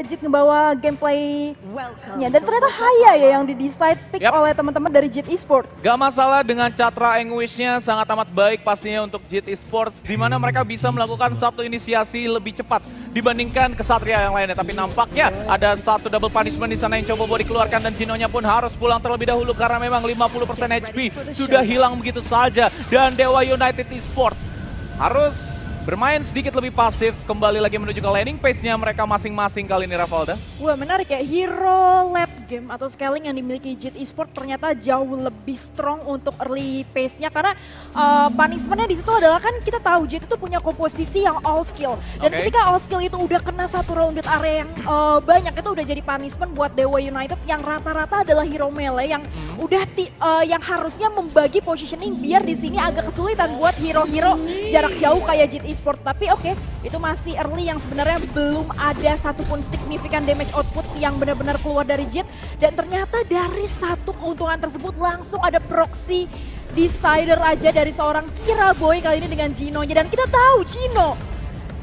Jit ngebawa gameplaynya dan ternyata Haya ya yang di-decide pick oleh teman-teman dari Jit Esports. Gak masalah dengan Catra Anguish-nya sangat amat baik pastinya untuk Jit Esports di mana mereka bisa melakukan satu inisiasi lebih cepat dibandingkan Kesatria yang lainnya. Tapi nampaknya ada satu double punishment di sana yang coba mau dikeluarkan dan Ginonya pun harus pulang terlebih dahulu karena memang 50% HP sudah hilang begitu saja dan Dewa United Esports harus bermain sedikit lebih pasif, kembali lagi menuju ke landing pace-nya mereka masing-masing kali ini, Ravalda. Wah, menarik ya, hero late game atau scaling yang dimiliki Jit Esports ternyata jauh lebih strong untuk early pace-nya karena punishment-nya di situ adalah kan kita tahu Jit itu punya komposisi yang all skill. Dan ketika all skill itu udah kena satu rounded area yang banyak, itu udah jadi punishment buat Dewa United yang rata-rata adalah hero melee yang udah yang harusnya membagi positioning biar di sini agak kesulitan buat hero-hero jarak jauh kayak Jit Esports. Tapi oke, itu masih early yang sebenarnya belum ada satupun signifikan damage output yang benar-benar keluar dari Jit. Dan ternyata dari satu keuntungan tersebut langsung ada proxy decider aja dari seorang Kiraboy kali ini dengan Gino-nya. Dan kita tahu Gino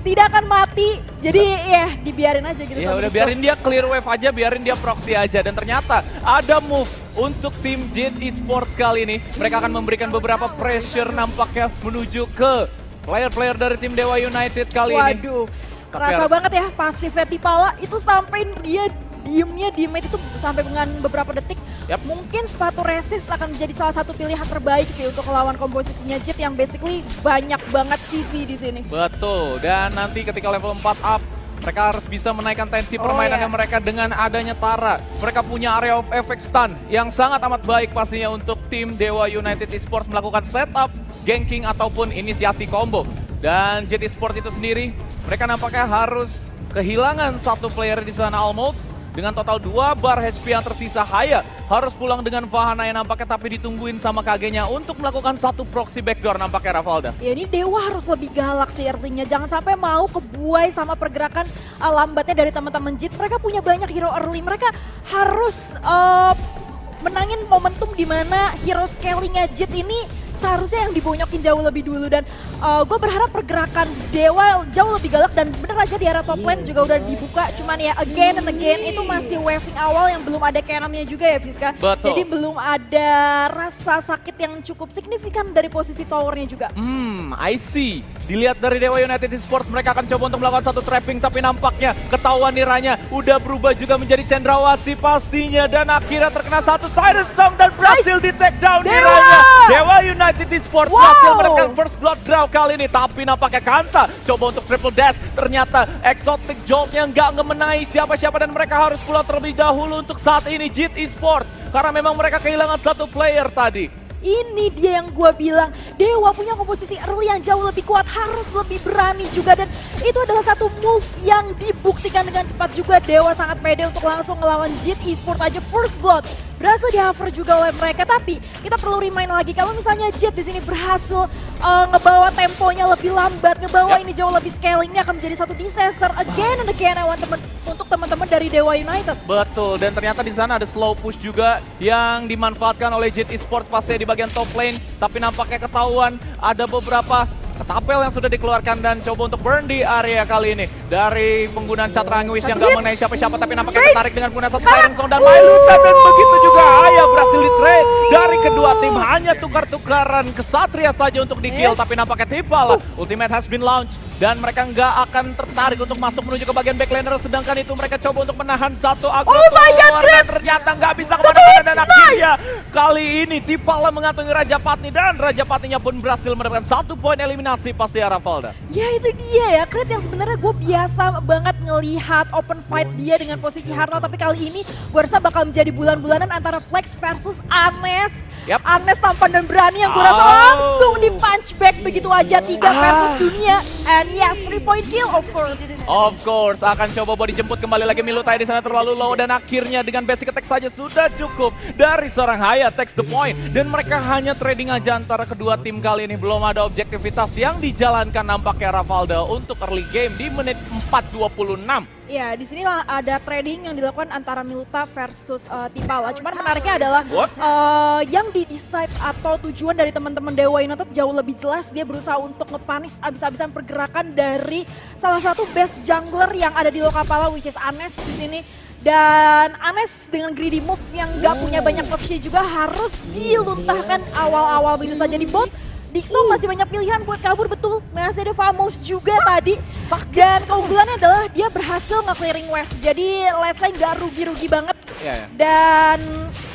tidak akan mati, jadi ya dibiarin aja gitu. Ya udah biarin dia clear wave aja, biarin dia proxy aja. Dan ternyata ada move untuk tim Jit Esports kali ini. Mereka akan memberikan beberapa pressure nampaknya menuju ke player-player dari tim Dewa United kali ini. Waduh, kerasa banget ya pasifnya Tipala itu sampai dia diemnya di mid itu sampai dengan beberapa detik. Mungkin sepatu resist akan menjadi salah satu pilihan terbaik sih untuk melawan komposisinya Jit yang basically banyak banget CC di sini. Betul, dan nanti ketika level 4 up, mereka harus bisa menaikkan tensi permainannya mereka dengan adanya Tara. Mereka punya area of effect stun yang sangat amat baik pastinya untuk tim Dewa United Esports melakukan setup, ganking ataupun inisiasi combo. Dan Jit Esports itu sendiri, mereka nampaknya harus kehilangan satu player di sana almost. Dengan total 2 bar HP yang tersisa, Haya harus pulang dengan Vahana yang nampaknya tapi ditungguin sama KG-nya untuk melakukan satu proxy backdoor nampaknya, Ravalda. Ya ini Dewa harus lebih galak sih artinya, jangan sampai mau kebuai sama pergerakan lambatnya dari teman-teman Jit. Mereka punya banyak hero early, mereka harus menangin momentum di mana hero scalingnya Jit ini seharusnya yang dibonyokin jauh lebih dulu. Dan gue berharap pergerakan Dewa jauh lebih galak dan bener aja di area top lane juga udah dibuka. Cuman ya again and again itu masih waving awal yang belum ada cannonnya juga ya Fiska. Betul. Jadi belum ada rasa sakit yang cukup signifikan dari posisi towernya juga. I see. Dilihat dari Dewa United Esports mereka akan coba untuk melakukan satu trapping tapi nampaknya ketahuan niranya udah berubah juga menjadi cendrawasih pastinya. Dan akhirnya terkena satu Siren Song dan berhasil di take down niranya. Dewa United Esports berhasil mendapatkan first blood draw kali ini, tapi nampaknya Kanta coba untuk triple dash, ternyata exotic jolt-nya nggak ngemenai siapa-siapa dan mereka harus pulang terlebih dahulu untuk saat ini Jit Esports karena memang mereka kehilangan satu player tadi. Ini dia yang gue bilang, Dewa punya komposisi early yang jauh lebih kuat, harus lebih berani juga. Dan itu adalah satu move yang dibuktikan dengan cepat juga. Dewa sangat pede untuk langsung ngelawan Jit Esports aja first blood. Berhasil di-hover juga oleh mereka, tapi kita perlu remind lagi kalau misalnya Jit di sini berhasil ngebawa temponya lebih lambat, ngebawa ini jauh lebih scaling, ini akan menjadi satu disaster again and again untuk teman-teman dari Dewa United. Betul, dan ternyata di sana ada slow push juga yang dimanfaatkan oleh Jit Esports pasti di bagian top lane, tapi nampaknya ketahuan ada beberapa ketapel yang sudah dikeluarkan dan coba untuk burn di area kali ini dari penggunaan Catra Anguish yang gak mengenai siapa-siapa tapi nampaknya tertarik dengan penggunaan satu Siren Song dan Mailuta dan begitu juga Haya berhasil di trade dari kedua tim, hanya tukar-tukaran Kesatria saja untuk di kill tapi nampaknya Tipala ultimate has been launched dan mereka nggak akan tertarik untuk masuk menuju ke bagian backlaner, sedangkan itu mereka coba untuk menahan satu aggro dan ternyata nggak bisa kemana-mana dan akhirnya kali ini Tipala mengantongi Raja Patni dan Raja Patninya pun berhasil mendapatkan satu poin eliminasi pasti ya Ravalda. Ya itu dia ya, Kret yang sebenarnya gue biasa banget ngelihat open fight dia dengan posisi Harnal, tapi kali ini gue rasa bakal menjadi bulan-bulanan antara Flex versus Anes. Anes tampan dan berani yang gue rasa langsung di punch back begitu aja 3 versus dunia. And yes, 3-point kill of course. Of course, akan coba mau dijemput kembali lagi Milutai di sana terlalu low dan akhirnya dengan basic attack saja sudah cukup dari seorang Haya takes the point dan mereka hanya trading aja antara kedua tim kali ini, belum ada objektivitas yang dijalankan nampaknya Ravalda untuk early game di menit 4.25 26. Ya, di sini ada trading yang dilakukan antara Milta versus Tipala. Cuman menariknya adalah yang di-decide atau tujuan dari teman-teman Dewa United jauh lebih jelas. Dia berusaha untuk ngepanis abis-abisan pergerakan dari salah satu best jungler yang ada di Lokapala, which is Anes di sini. Dan Anes dengan greedy move yang gak punya banyak opsi juga harus diluntahkan awal-awal begitu saja di bot. Dixo masih banyak pilihan buat kabur, betul. Masih ada Famos juga tadi. Dan keunggulannya adalah dia berhasil nge-clearing wave. Jadi late lane gak rugi-rugi banget. Dan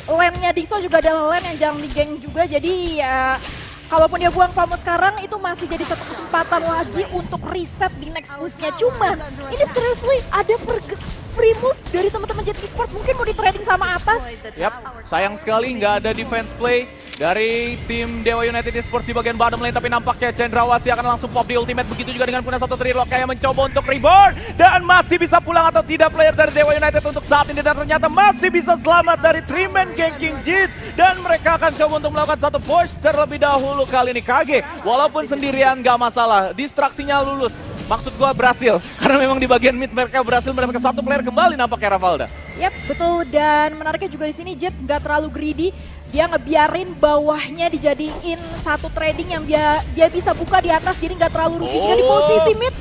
lane-nya Dixo juga adalah lane yang jarang di-gank juga. Jadi ya kalaupun dia buang Famos sekarang itu masih jadi satu kesempatan lagi untuk reset di next push-nya. Cuman ini seriously ada free move dari teman-teman Jet Esports, mungkin mau di trading sama atas. Sayang sekali nggak ada defense play dari tim Dewa United Esports di bagian bottom lane, tapi nampaknya Cendrawasih akan langsung pop di ultimate. Begitu juga dengan punya satu Triloka yang mencoba untuk reborn dan masih bisa pulang atau tidak player dari Dewa United untuk saat ini, dan ternyata masih bisa selamat dari 3-man ganking Jit, dan mereka akan coba untuk melakukan satu push terlebih dahulu. Kali ini KG walaupun sendirian nggak masalah, distraksinya lulus. Maksud gua berhasil, karena memang di bagian mid mereka berhasil mendapatkan satu player kembali nampaknya Ravalda. Yap, betul. Dan menariknya juga di sini Jet nggak terlalu greedy. Dia ngebiarin bawahnya dijadiin satu trading yang dia bisa buka di atas, jadi nggak terlalu rugi juga di posisi mid.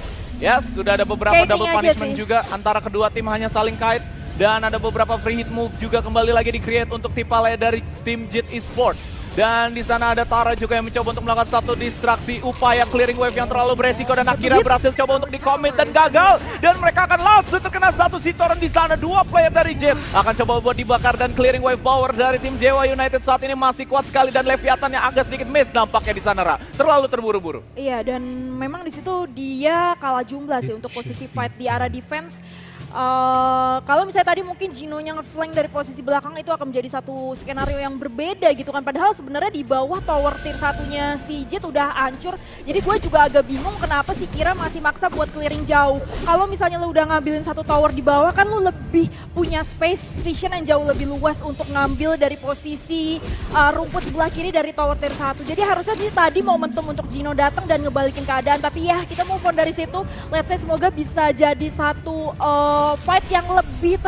Yes, sudah ada beberapa double punishment juga antara kedua tim, hanya saling kait. Dan ada beberapa free hit move juga kembali lagi di-create untuk Tipala dari tim Jet Esports. Dan di sana ada Tara juga yang mencoba untuk melakukan satu distraksi, upaya clearing wave yang terlalu beresiko, dan akhirnya berhasil coba untuk di-commit dan gagal. Dan mereka akan langsung terkena satu sitoran di sana. Dua player dari Jet akan coba buat dibakar, dan clearing wave power dari tim Dewa United saat ini masih kuat sekali, dan Leviathan yang agak sedikit miss nampaknya di sana, Ra. Terlalu terburu-buru. Iya, dan memang di situ dia kalah jumlah sih untuk posisi fight di arah defense. Kalau misalnya tadi mungkin Ginonya nge-flank dari posisi belakang, itu akan menjadi satu skenario yang berbeda gitu kan. Padahal sebenarnya di bawah tower tier satunya si Jet udah hancur. Jadi gue juga agak bingung kenapa si Kira masih maksa buat clearing jauh. Kalau misalnya lu udah ngambilin satu tower di bawah kan lu lebih punya space vision yang jauh lebih luas untuk ngambil dari posisi rumput sebelah kiri dari tower tier 1. Jadi harusnya sih tadi momentum untuk Gino datang dan ngebalikin keadaan. Tapi ya kita move on dari situ. Let's say semoga bisa jadi satu fight yang lebih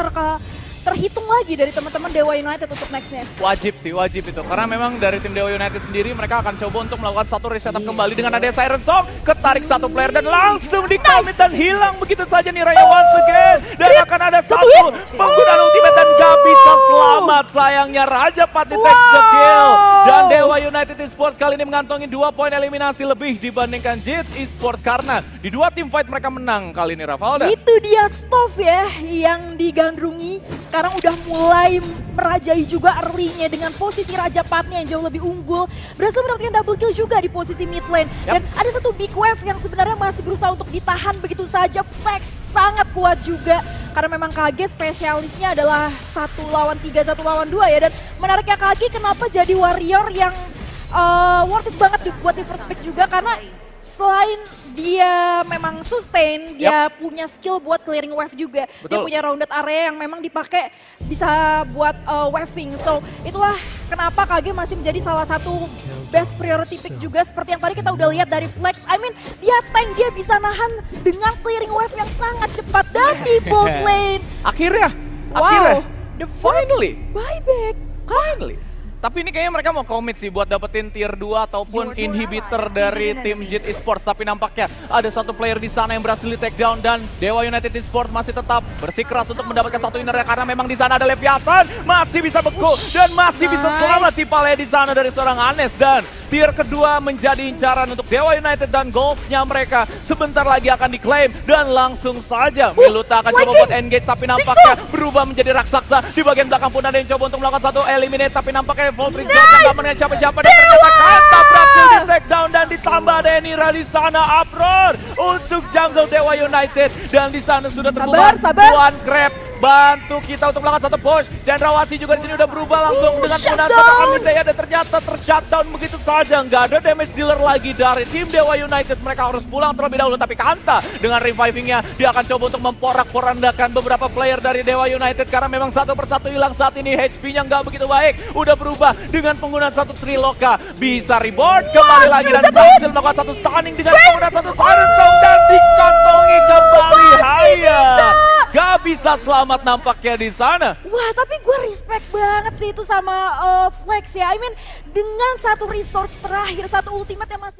terhitung lagi dari teman-teman Dewa United untuk nextnya. Wajib sih, wajib itu. Karena memang dari tim Dewa United sendiri mereka akan coba untuk melakukan satu resetup kembali dengan ada Siren Song. Ketarik satu player dan langsung di-commit dan hilang begitu saja nih Raya once again. Dan akan ada satu penggunaan ultimate dan gak bisa selamat. Sayangnya Raja Pati takes the kill. Dan Dewa United Esports kali ini mengantongi 2 poin eliminasi lebih dibandingkan Jet Esports. Karena di 2 tim fight mereka menang kali ini, Ravalda. Itu dia Stoff ya yang digandrungi. Sekarang udah mulai merajai juga early-nya dengan posisi Raja Patnya yang jauh lebih unggul. Berhasil mendapatkan double kill juga di posisi mid lane. Dan ada satu big wave yang sebenarnya masih berusaha untuk ditahan begitu saja. Flex sangat kuat juga. Karena memang KG spesialisnya adalah 1 lawan 3, 1 lawan 2 ya. Dan menariknya KG kenapa jadi warrior yang worth it banget buat di first pick juga. Karena selain dia memang sustain, dia punya skill buat clearing wave juga. Betul. Dia punya rounded area yang memang dipakai bisa buat waving. So itulah kenapa KG masih menjadi salah satu best priority pick juga. Seperti yang tadi kita udah lihat dari Flex. I mean dia tank, dia bisa nahan dengan clearing wave yang sangat cepat. Dan di bot lane. Akhirnya, the finally, buyback. Finally. Tapi ini kayaknya mereka mau komit sih buat dapetin tier 2 ataupun inhibitor dari tim Jet Esports. Tapi nampaknya ada satu player di sana yang berhasil di take down, dan Dewa United Esports masih tetap bersikeras untuk mendapatkan satu inner karena memang di sana ada Leviathan masih bisa beku dan masih bisa selamat Tipala di sana dari seorang Anes. Dan tier kedua menjadi incaran untuk Dewa United, dan goalsnya mereka sebentar lagi akan diklaim. Dan langsung saja Miluta akan coba buat engage, tapi nampaknya berubah menjadi raksasa. Di bagian belakang pun ada yang coba untuk melakukan satu eliminate, tapi nampaknya Voltrig yang gak mengenai siapa-siapa, dan ternyata Kanta berhasil di take down, dan ditambah ada Enira di sana. Uproar untuk jungle Dewa United, dan di sana sudah terbuka Tuan Crab bantu kita untuk melakukan satu push. Cendrawasih juga di sini udah berubah langsung dengan penggunaan satu Amidaya, dan ternyata tershutdown begitu saja. Nggak ada damage dealer lagi dari tim Dewa United. Mereka harus pulang terlebih dahulu, tapi Kanta dengan revivingnya dia akan coba untuk memporak-porandakan beberapa player dari Dewa United, karena memang satu persatu hilang saat ini. HP-nya nggak begitu baik, udah berubah dengan penggunaan satu Triloka, bisa rebound kembali lagi dan berhasil melakukan satu stunning dengan penggunaan satu Siren Song, dan dikantongi kembali Haya. bisa selamat nampaknya di sana. Wah, tapi gue respect banget sih itu sama Flex ya. I mean, dengan satu resource terakhir, satu ultimate yang masih